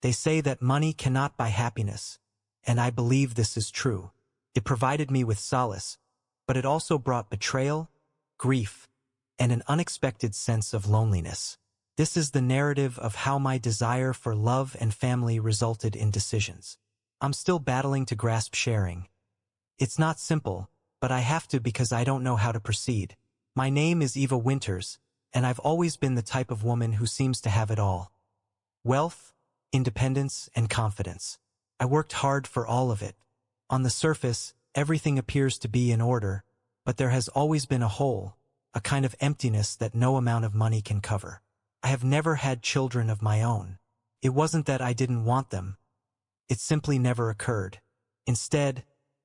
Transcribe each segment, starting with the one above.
They say that money cannot buy happiness, and I believe this is true. It provided me with solace, but it also brought betrayal, grief, and an unexpected sense of loneliness. This is the narrative of how my desire for love and family resulted in decisions I'm still battling to grasp. Sharing. It's not simple, but I have to because I don't know how to proceed. My name is Eva Winters, and I've always been the type of woman who seems to have it all. Wealth, independence, and confidence. I worked hard for all of it. On the surface, everything appears to be in order, but there has always been a hole, a kind of emptiness that no amount of money can cover. I have never had children of my own. It wasn't that I didn't want them. It simply never occurred. Instead,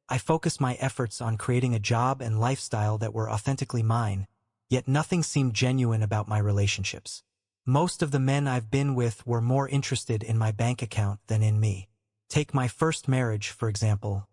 I focused my efforts on creating a job and lifestyle that were authentically mine, yet nothing seemed genuine about my relationships. Most of the men I've been with were more interested in my bank account than in me. Take my first marriage, for example.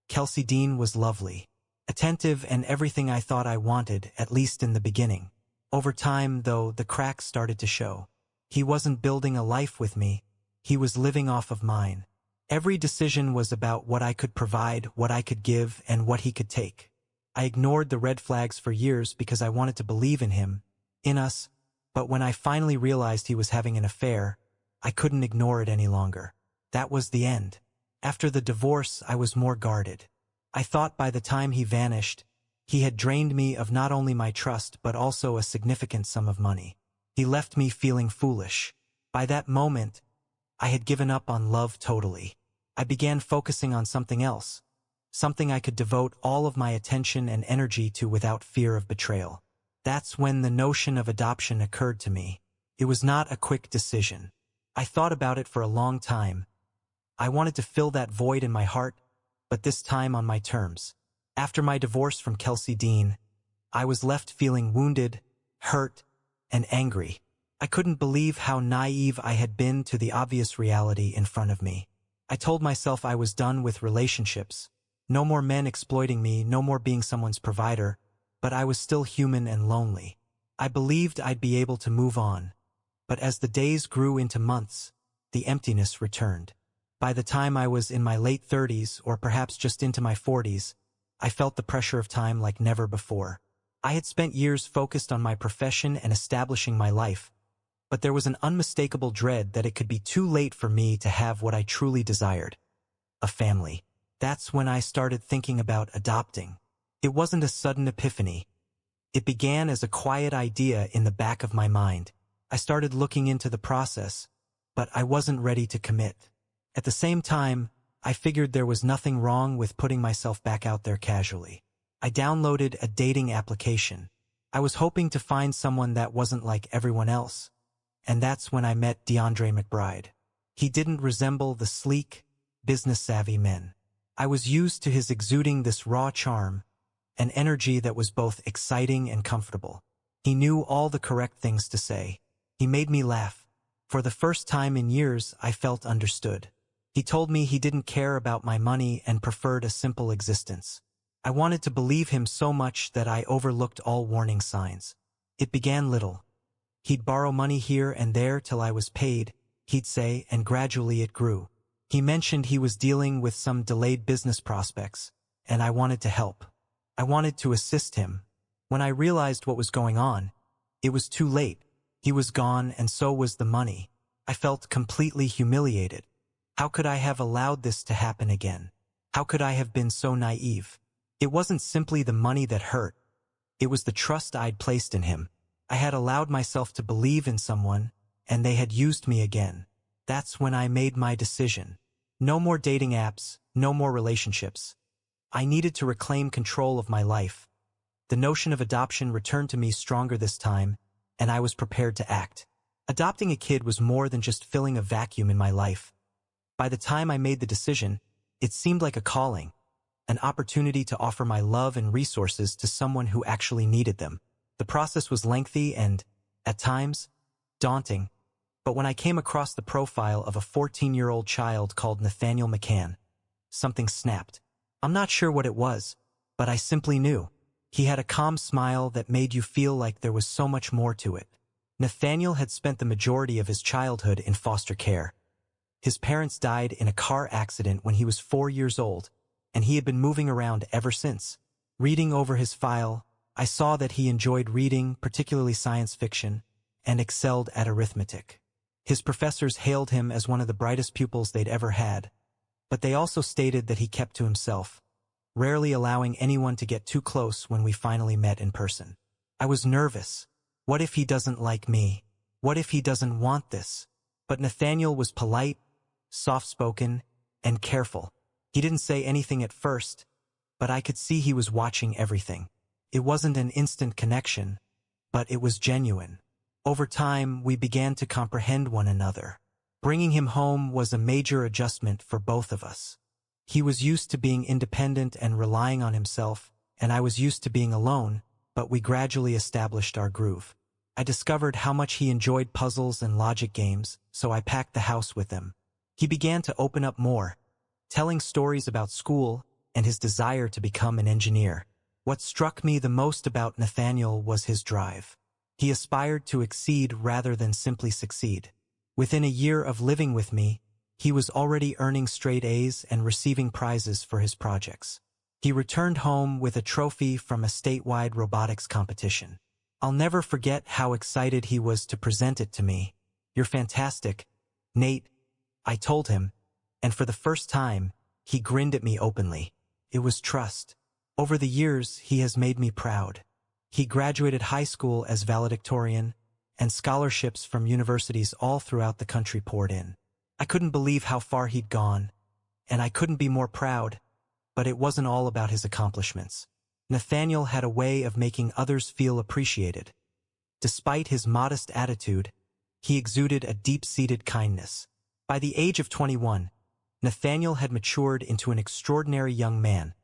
Kelsey Dean was lovely, attentive, and everything I thought I wanted, at least in the beginning. Over time, though, the cracks started to show. He wasn't building a life with me. He was living off of mine. Every decision was about what I could provide, what I could give, and what he could take. I ignored the red flags for years because I wanted to believe in him, in us, but when I finally realized he was having an affair, I couldn't ignore it any longer. That was the end. After the divorce, I was more guarded. I thought by the time he vanished, he had drained me of not only my trust but also a significant sum of money. He left me feeling foolish. By that moment, I had given up on love totally. I began focusing on something else, something I could devote all of my attention and energy to without fear of betrayal. That's when the notion of adoption occurred to me. It was not a quick decision. I thought about it for a long time. I wanted to fill that void in my heart, but this time on my terms. After my divorce from Kelsey Dean, I was left feeling wounded, hurt, and angry. I couldn't believe how naive I had been to the obvious reality in front of me. I told myself I was done with relationships. No more men exploiting me, no more being someone's provider, but I was still human and lonely. I believed I'd be able to move on. But as the days grew into months, the emptiness returned. By the time I was in my late 30s, or perhaps just into my 40s, I felt the pressure of time like never before. I had spent years focused on my profession and establishing my life, but there was an unmistakable dread that it could be too late for me to have what I truly desired: a family. That's when I started thinking about adopting. It wasn't a sudden epiphany. It began as a quiet idea in the back of my mind. I started looking into the process, but I wasn't ready to commit. At the same time, I figured there was nothing wrong with putting myself back out there casually. I downloaded a dating application. I was hoping to find someone that wasn't like everyone else. And that's when I met DeAndre McBride. He didn't resemble the sleek, business-savvy men. I was used to his exuding this raw charm, an energy that was both exciting and comfortable. He knew all the correct things to say. He made me laugh. For the first time in years, I felt understood. He told me he didn't care about my money and preferred a simple existence. I wanted to believe him so much that I overlooked all warning signs. It began little. He'd borrow money here and there till I was paid, he'd say, and gradually it grew. He mentioned he was dealing with some delayed business prospects, and I wanted to help. I wanted to assist him. When I realized what was going on, it was too late. He was gone, and so was the money. I felt completely humiliated. How could I have allowed this to happen again? How could I have been so naive? It wasn't simply the money that hurt. It was the trust I'd placed in him. I had allowed myself to believe in someone, and they had used me again. That's when I made my decision. No more dating apps, no more relationships. I needed to reclaim control of my life. The notion of adoption returned to me stronger this time, and I was prepared to act. Adopting a kid was more than just filling a vacuum in my life. By the time I made the decision, it seemed like a calling, an opportunity to offer my love and resources to someone who actually needed them. The process was lengthy and, at times, daunting, but when I came across the profile of a 14-year-old child called Nathaniel McCann, something snapped. I'm not sure what it was, but I simply knew. He had a calm smile that made you feel like there was so much more to it. Nathaniel had spent the majority of his childhood in foster care. His parents died in a car accident when he was 4 years old, and he had been moving around ever since. Reading over his file, I saw that he enjoyed reading, particularly science fiction, and excelled at arithmetic. His professors hailed him as one of the brightest pupils they'd ever had, but they also stated that he kept to himself, rarely allowing anyone to get too close when we finally met in person. I was nervous. What if he doesn't like me? What if he doesn't want this? But Nathaniel was polite, soft-spoken, and careful. He didn't say anything at first, but I could see he was watching everything. It wasn't an instant connection, but it was genuine. Over time, we began to comprehend one another. Bringing him home was a major adjustment for both of us. He was used to being independent and relying on himself, and I was used to being alone, but we gradually established our groove. I discovered how much he enjoyed puzzles and logic games, so I packed the house with him. He began to open up more, telling stories about school and his desire to become an engineer. What struck me the most about Nathaniel was his drive. He aspired to exceed rather than simply succeed. Within a year of living with me, he was already earning straight A's and receiving prizes for his projects. He returned home with a trophy from a statewide robotics competition. I'll never forget how excited he was to present it to me. "You're fantastic, Nate," I told him, and for the first time, he grinned at me openly. It was trust. Over the years, he has made me proud. He graduated high school as valedictorian, and scholarships from universities all throughout the country poured in. I couldn't believe how far he'd gone, and I couldn't be more proud, but it wasn't all about his accomplishments. Nathaniel had a way of making others feel appreciated. Despite his modest attitude, he exuded a deep-seated kindness. By the age of 21, Nathaniel had matured into an extraordinary young man,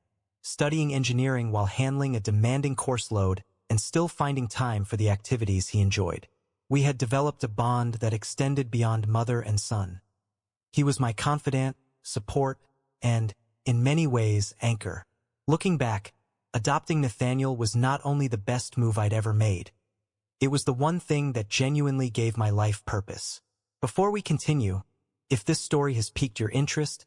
studying engineering while handling a demanding course load and still finding time for the activities he enjoyed. We had developed a bond that extended beyond mother and son. He was my confidant, support, and, in many ways, anchor. Looking back, adopting Nathaniel was not only the best move I'd ever made. It was the one thing that genuinely gave my life purpose. Before we continue, if this story has piqued your interest,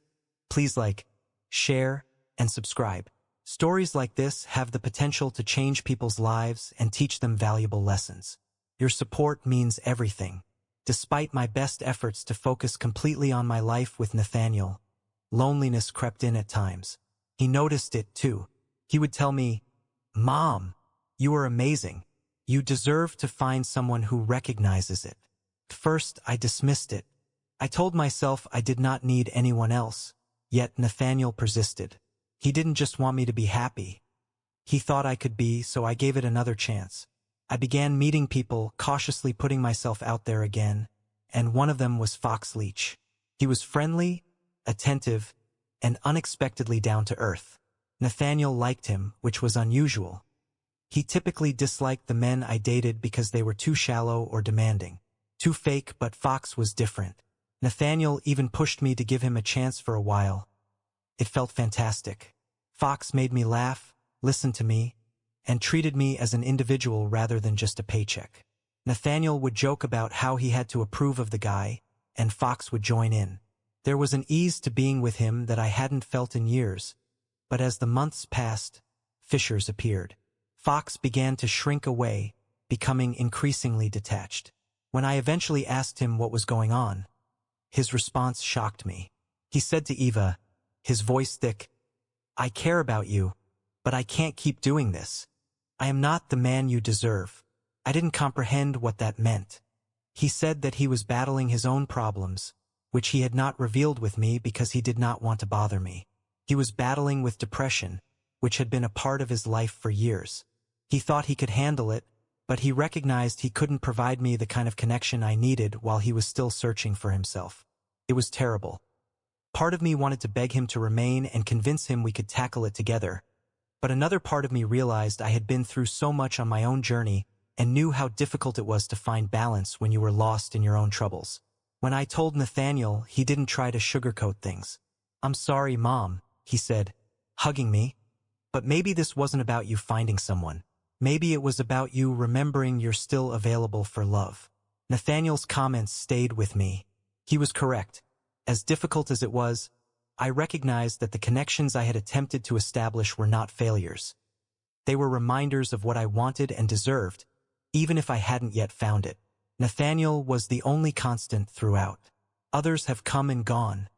please like, share, and subscribe. Stories like this have the potential to change people's lives and teach them valuable lessons. Your support means everything. Despite my best efforts to focus completely on my life with Nathaniel, loneliness crept in at times. He noticed it too. He would tell me, "Mom, you are amazing. You deserve to find someone who recognizes it." At first, I dismissed it. I told myself I did not need anyone else, yet Nathaniel persisted. He didn't just want me to be happy. He thought I could be, so I gave it another chance. I began meeting people, cautiously putting myself out there again, and one of them was Fox Leach. He was friendly, attentive, and unexpectedly down to earth. Nathaniel liked him, which was unusual. He typically disliked the men I dated because they were too shallow or demanding. Too fake, but Fox was different. Nathaniel even pushed me to give him a chance for a while. It felt fantastic. Fox made me laugh, listened to me, and treated me as an individual rather than just a paycheck. Nathaniel would joke about how he had to approve of the guy, and Fox would join in. There was an ease to being with him that I hadn't felt in years, but as the months passed, fissures appeared. Fox began to shrink away, becoming increasingly detached. When I eventually asked him what was going on, his response shocked me. He said to Eva, his voice thick, "I care about you, but I can't keep doing this. I am not the man you deserve." I didn't comprehend what that meant. He said that he was battling his own problems, which he had not revealed with me because he did not want to bother me. He was battling with depression, which had been a part of his life for years. He thought he could handle it, but he recognized he couldn't provide me the kind of connection I needed while he was still searching for himself. It was terrible. Part of me wanted to beg him to remain and convince him we could tackle it together, but another part of me realized I had been through so much on my own journey and knew how difficult it was to find balance when you were lost in your own troubles. When I told Nathaniel, he didn't try to sugarcoat things. "I'm sorry, Mom," he said, hugging me, "but maybe this wasn't about you finding someone. Maybe it was about you remembering you're still available for love." Nathaniel's comments stayed with me. He was correct. As difficult as it was, I recognized that the connections I had attempted to establish were not failures. They were reminders of what I wanted and deserved, even if I hadn't yet found it. Nathaniel was the only constant throughout. Others have come and gone,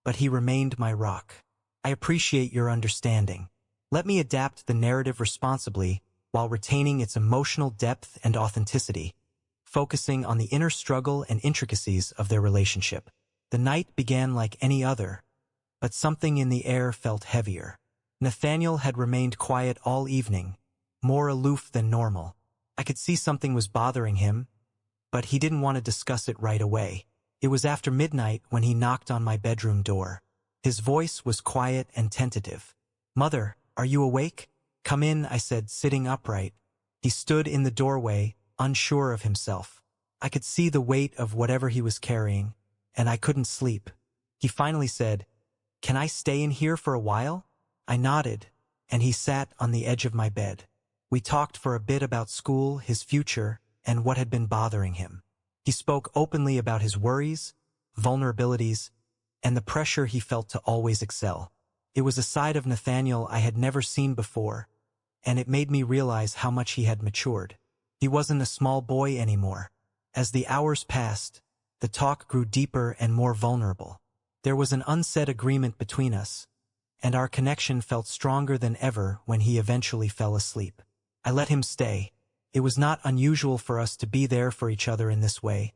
but he remained my rock. I appreciate your understanding. Let me adapt the narrative responsibly while retaining its emotional depth and authenticity, focusing on the inner struggle and intricacies of their relationship. The night began like any other, but something in the air felt heavier. Nathaniel had remained quiet all evening, more aloof than normal. I could see something was bothering him, but he didn't want to discuss it right away. It was after midnight when he knocked on my bedroom door. His voice was quiet and tentative. "Mother, are you awake?" "Come in," I said, sitting upright. He stood in the doorway, unsure of himself. I could see the weight of whatever he was carrying, and I couldn't sleep. He finally said, "Can I stay in here for a while?" I nodded, and he sat on the edge of my bed. We talked for a bit about school, his future, and what had been bothering him. He spoke openly about his worries, vulnerabilities, and the pressure he felt to always excel. It was a side of Nathaniel I had never seen before, and it made me realize how much he had matured. He wasn't a small boy anymore. As the hours passed, the talk grew deeper and more vulnerable. There was an unsaid agreement between us, and our connection felt stronger than ever when he eventually fell asleep. I let him stay. It was not unusual for us to be there for each other in this way,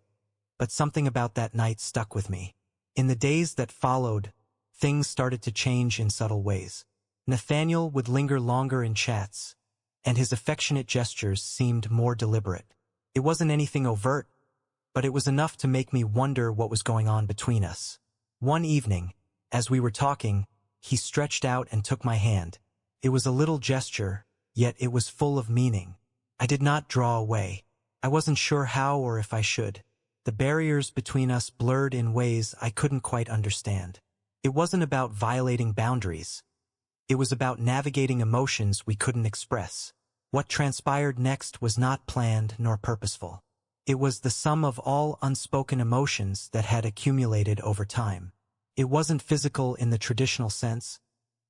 but something about that night stuck with me. In the days that followed, things started to change in subtle ways. Nathaniel would linger longer in chats, and his affectionate gestures seemed more deliberate. It wasn't anything overt, but it was enough to make me wonder what was going on between us. One evening, as we were talking, he stretched out and took my hand. It was a little gesture, yet it was full of meaning. I did not draw away. I wasn't sure how or if I should. The barriers between us blurred in ways I couldn't quite understand. It wasn't about violating boundaries. It was about navigating emotions we couldn't express. What transpired next was not planned nor purposeful. It was the sum of all unspoken emotions that had accumulated over time. It wasn't physical in the traditional sense,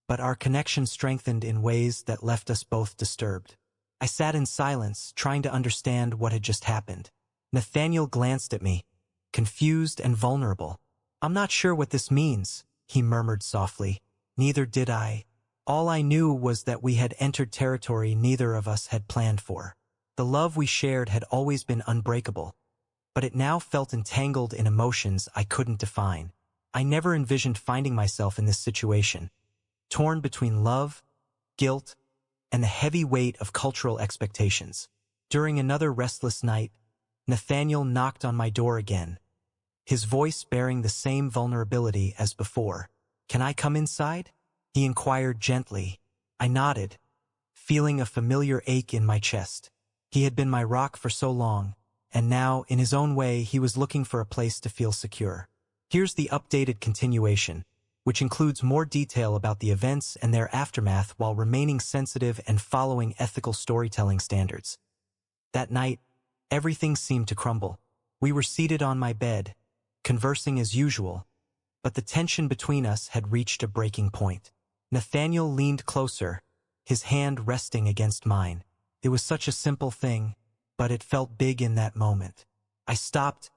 but our connection strengthened in ways that left us both disturbed. I sat in silence, trying to understand what had just happened. Nathaniel glanced at me, confused and vulnerable. "I'm not sure what this means," he murmured softly. Neither did I. All I knew was that we had entered territory neither of us had planned for. The love we shared had always been unbreakable, but it now felt entangled in emotions I couldn't define. I never envisioned finding myself in this situation, torn between love, guilt, and the heavy weight of cultural expectations. During another restless night, Nathaniel knocked on my door again, his voice bearing the same vulnerability as before. "Can I come inside?" he inquired gently. I nodded, feeling a familiar ache in my chest. He had been my rock for so long, and now, in his own way, he was looking for a place to feel secure. Here's the updated continuation, which includes more detail about the events and their aftermath while remaining sensitive and following ethical storytelling standards. That night, everything seemed to crumble. We were seated on my bed, conversing as usual, but the tension between us had reached a breaking point. Nathaniel leaned closer, his hand resting against mine. It was such a simple thing, but it felt big in that moment. I stopped,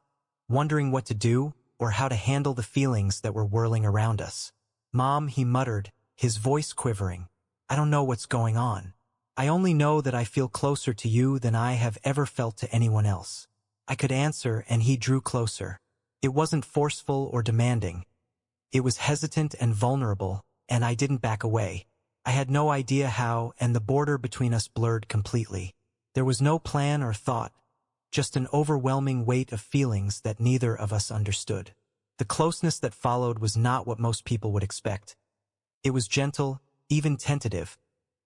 wondering what to do or how to handle the feelings that were whirling around us. "Mom," he muttered, his voice quivering. "I don't know what's going on. I only know that I feel closer to you than I have ever felt to anyone else." I could answer, and he drew closer. It wasn't forceful or demanding. It was hesitant and vulnerable, and I didn't back away. I had no idea how, and the border between us blurred completely. There was no plan or thought, just an overwhelming weight of feelings that neither of us understood. The closeness that followed was not what most people would expect. It was gentle, even tentative,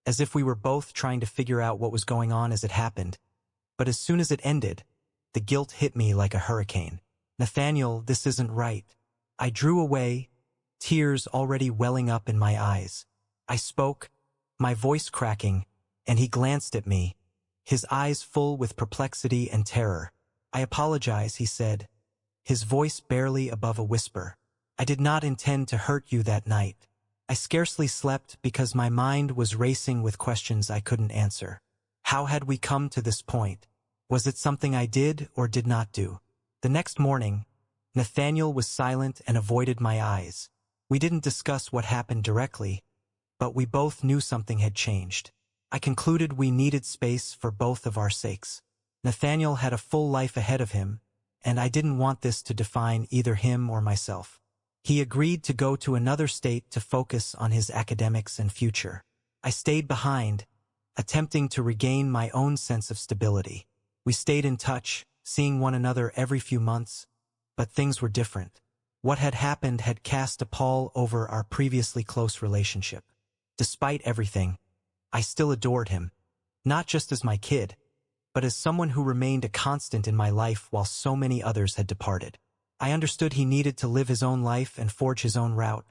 as if we were both trying to figure out what was going on as it happened. But as soon as it ended, the guilt hit me like a hurricane. "Nathaniel, this isn't right." I drew away, tears already welling up in my eyes. I spoke, my voice cracking, and he glanced at me, his eyes full with perplexity and terror. "I apologize," he said, his voice barely above a whisper. I did not intend to hurt you that night. I scarcely slept because my mind was racing with questions I couldn't answer. How had we come to this point? Was it something I did or did not do? The next morning, Nathaniel was silent and avoided my eyes. We didn't discuss what happened directly, but we both knew something had changed. I concluded we needed space for both of our sakes. Nathaniel had a full life ahead of him, and I didn't want this to define either him or myself. He agreed to go to another state to focus on his academics and future. I stayed behind, attempting to regain my own sense of stability. We stayed in touch, seeing one another every few months, but things were different. What had happened had cast a pall over our previously close relationship. Despite everything, I still adored him, not just as my kid, but as someone who remained a constant in my life while so many others had departed. I understood he needed to live his own life and forge his own route,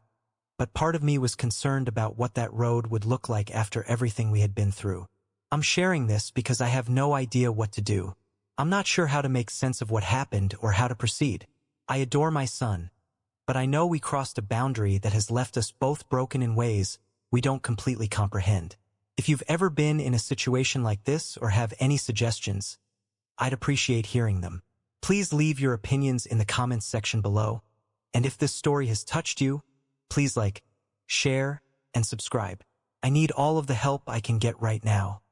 but part of me was concerned about what that road would look like after everything we had been through. I'm sharing this because I have no idea what to do. I'm not sure how to make sense of what happened or how to proceed. I adore my son, but I know we crossed a boundary that has left us both broken in ways we don't completely comprehend. If you've ever been in a situation like this or have any suggestions, I'd appreciate hearing them. Please leave your opinions in the comments section below, and if this story has touched you, please like, share, and subscribe. I need all of the help I can get right now.